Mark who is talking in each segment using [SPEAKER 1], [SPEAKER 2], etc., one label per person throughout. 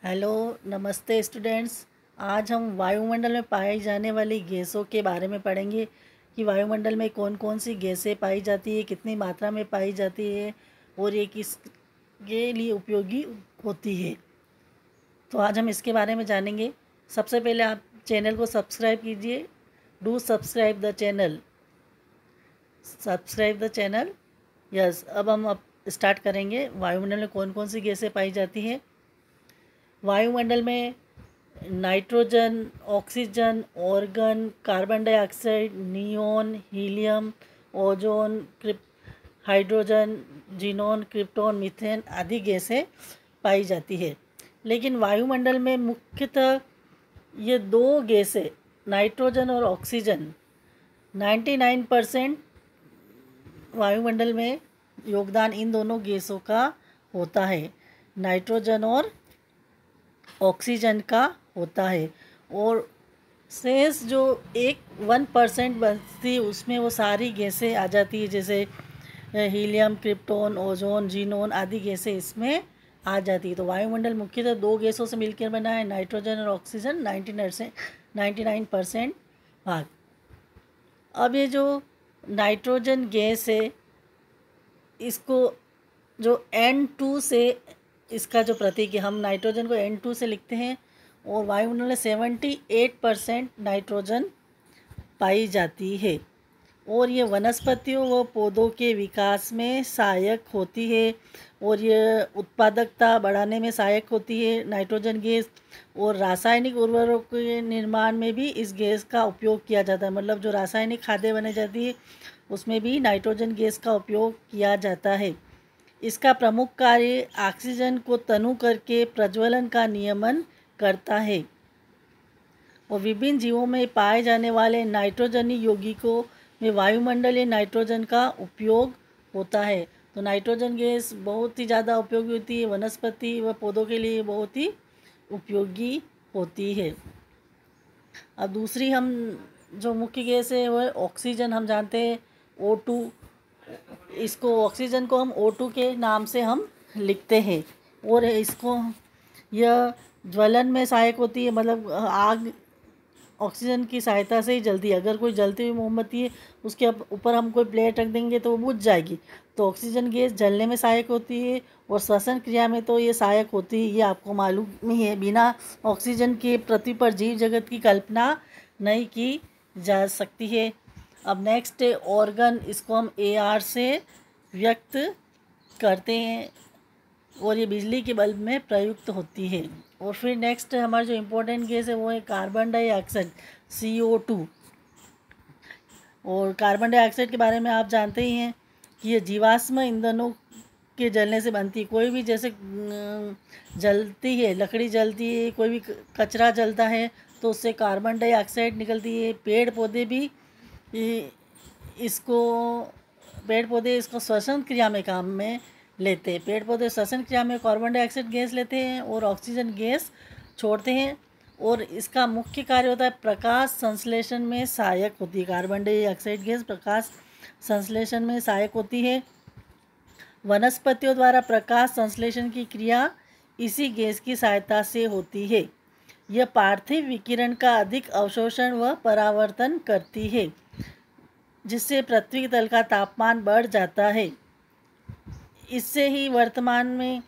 [SPEAKER 1] Hello, नमस्ते students. आज हम वायुमंडल में पाई जाने वाली गैसों के बारे में पढ़ेंगे कि वायुमंडल में कौन कौन सी गैसें पाई जाती है, कितनी मात्रा में पाई जाती है और ये किसके लिए उपयोगी होती है। तो आज हम इसके बारे में जानेंगे। सबसे पहले आप चैनल को सब्सक्राइब कीजिए। Do subscribe the channel. Yes. अब स्टार्ट करेंगे। वायुमंडल में कौन कौन सी गैसें पाई जाती है। वायुमंडल में nitrogen, oxygen, organ, carbon dioxide, neon, helium, ozone, hydrogen, xenon, krypton, methane आदि गैसें पाई जाती है। लेकिन वायुमंडल में मुख्यतः ये दो गैसें नाइट्रोजन और ऑक्सीजन 99% वायुमंडल में योगदान इन दोनों गैसों का होता है। नाइट्रोजन और ऑक्सीजन का होता है। और शेष जो 1% बचती है उसमें वो सारी गैसें आ जाती है, जैसे हीलियम, क्रिप्टॉन, ओजोन, जीनोन आदि गैसें इसमें आ जाती है। तो वायुमंडल मुख्यतः दो गैसों से मिलकर बना है, नाइट्रोजन और ऑक्सीजन 99% भाग। अब ये जो नाइट्रोजन गैस है, इसको जो N2 से, इसका जो प्रतीक है, हम नाइट्रोजन को N2 से लिखते हैं। और वायुमंडल में 78% नाइट्रोजन पाई जाती है और ये वनस्पतियों व पौधों के विकास में सहायक होती है और ये उत्पादकता बढ़ाने में सहायक होती है नाइट्रोजन गैस। और रासायनिक उर्वरकों के निर्माण में भी इस गैस का उपयोग किया जाता है, मतलब जो रासायनिक खादें बनाई जाती है उसमें भी नाइट्रोजन गैस का उपयोग किया जाता है। इसका प्रमुख कार्य ऑक्सीजन को तनु करके प्रज्वलन का नियमन करता है। और विभिन्न जीवों में पाए जाने वाले नाइट्रोजनी यौगिकों में वायुमंडलीय नाइट्रोजन का उपयोग होता है। तो नाइट्रोजन गैस बहुत ही ज़्यादा उपयोगी होती है, वनस्पति व पौधों के लिए बहुत ही उपयोगी होती है। अब दूसरी हम जो मुख्य गैस है वह ऑक्सीजन। हम जानते हैं O2, इसको ऑक्सीजन को हम O2 के नाम से हम लिखते हैं। और इसको यह ज्वलन में सहायक होती है, मतलब आग ऑक्सीजन की सहायता से ही जलती है। अगर कोई जलती हुई मोमबत्ती है, उसके ऊपर हम कोई प्लेट रख देंगे तो वो बुझ जाएगी। तो ऑक्सीजन गैस जलने में सहायक होती है और श्वसन क्रिया में तो ये सहायक होती है, ये आपको मालूम ही है। बिना ऑक्सीजन के पृथ्वी पर जीव जगत की कल्पना नहीं की जा सकती है। अब नेक्स्ट है ऑर्गन। इसको हम AR से व्यक्त करते हैं और ये बिजली के बल्ब में प्रयुक्त होती है। और फिर नेक्स्ट हमारा जो इम्पोर्टेंट गैस है वो है कार्बन डाइऑक्साइड, CO2। और कार्बन डाइऑक्साइड के बारे में आप जानते ही हैं कि ये जीवाश्म ईंधनों के जलने से बनती है। कोई भी जैसे जलती है, लकड़ी जलती है, कोई भी कचरा जलता है तो उससे कार्बन डाइऑक्साइड निकलती है। इसको पेड़ पौधे इसको श्वसन क्रिया में काम में लेते हैं। पेड़ पौधे श्वसन क्रिया में कार्बन डाइऑक्साइड गैस लेते हैं और ऑक्सीजन गैस छोड़ते हैं। और इसका मुख्य कार्य होता है प्रकाश संश्लेषण में सहायक होती है। कार्बन डाइऑक्साइड गैस प्रकाश संश्लेषण में सहायक होती है। वनस्पतियों द्वारा प्रकाश संश्लेषण की क्रिया इसी गैस की सहायता से होती है। यह पार्थिव विकिरण का अधिक अवशोषण व परावर्तन करती है, जिससे पृथ्वी तल का तापमान बढ़ जाता है। इससे ही वर्तमान में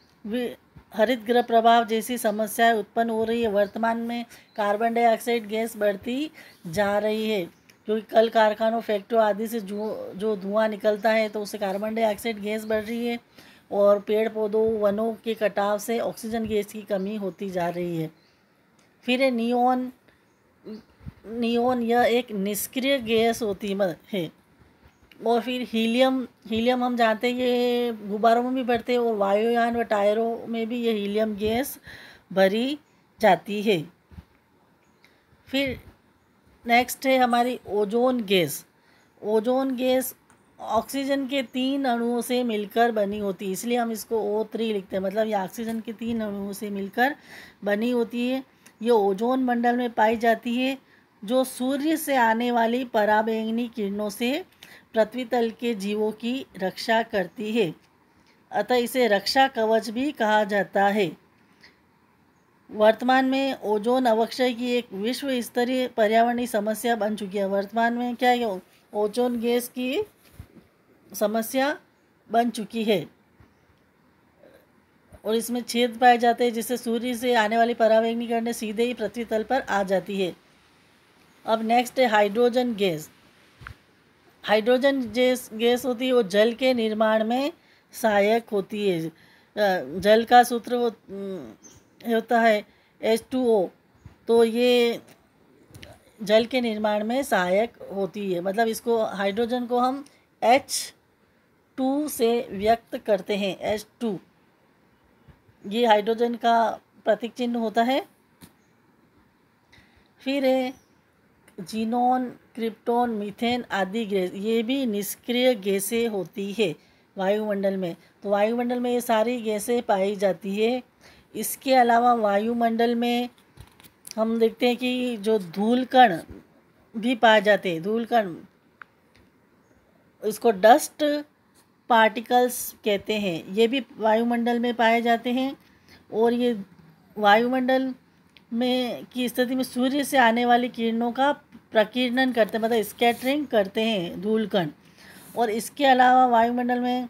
[SPEAKER 1] हरित गृह प्रभाव जैसी समस्याएं उत्पन्न हो रही है। वर्तमान में कार्बन डाइऑक्साइड गैस बढ़ती जा रही है, क्योंकि कल कारखानों, फैक्ट्रियों आदि से जो धुआं निकलता है तो उससे कार्बन डाइऑक्साइड गैस बढ़ रही है। और पेड़ पौधों, वनों के कटाव से ऑक्सीजन गैस की कमी होती जा रही है। फिर नियोन। यह एक निष्क्रिय गैस होती है। और फिर हीलियम हम जानते हैं ये गुब्बारों में भी बढ़ते हैं और वायुयान व टायरों में भी ये हीलियम गैस भरी जाती है। फिर नेक्स्ट है हमारी ozone gas. Ozone gas oxygen के 3 अणुओं से मिलकर बनी होती है, इसलिए हम इसको O3 लिखते हैं। मतलब ये ऑक्सीजन के 3 अणुओं से मिलकर बनी होती है। ये ओजोन मंडल में पाई जाती है, जो सूर्य से आने वाली पराबैंगनी किरणों से पृथ्वी तल के जीवों की रक्षा करती है। अतः इसे रक्षा कवच भी कहा जाता है। वर्तमान में ओजोन अवक्षय की एक विश्व स्तरीय पर्यावरणीय समस्या बन चुकी है। वर्तमान में क्या है, ओजोन गैस की समस्या बन चुकी है और इसमें छेद पाए जाते हैं जिससे सूर्य से आने वाली परावैंगनी किरणें सीधे ही पृथ्वी तल पर आ जाती है। अब नेक्स्ट है हाइड्रोजन गैस। हाइड्रोजन गैस होती है वो जल के निर्माण में सहायक होती है। जल का सूत्र होता है H2O, तो ये जल के निर्माण में सहायक होती है। मतलब इसको हाइड्रोजन को हम H2 से व्यक्त करते हैं, H2 ये हाइड्रोजन का प्रतीक चिन्ह होता है। फिर है जीनोन, क्रिप्टोन, मीथेन आदि गैस, ये भी निष्क्रिय गैसें होती है वायुमंडल में। तो वायुमंडल में ये सारी गैसें पाई जाती है। इसके अलावा वायुमंडल में हम देखते हैं कि जो धूल कण भी पाए जाते हैं, धूल कण, इसको डस्ट पार्टिकल्स कहते हैं, ये भी वायुमंडल में पाए जाते हैं। और ये वायुमंडल में की स्थिति में सूर्य से आने वाली किरणों का प्रकीर्णन करते हैं, मतलब स्कैटरिंग करते हैं धूल कण। और इसके अलावा वायुमंडल में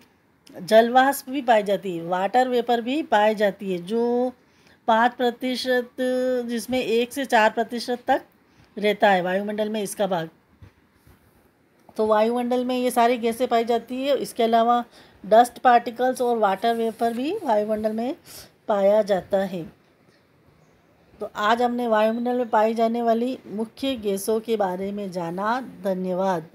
[SPEAKER 1] जलवाष्प भी पाई जाती है, वाटर वेपर भी पाई जाती है, जो 5%, जिसमें 1 से 4% तक रहता है वायुमंडल में इसका भाग। तो वायुमंडल में ये सारी गैसें पाई जाती है। इसके अलावा डस्ट पार्टिकल्स और वाटर वेपर भी वायुमंडल में पाया जाता है। तो आज हमने वायुमंडल में पाई जाने वाली मुख्य गैसों के बारे में जाना। धन्यवाद।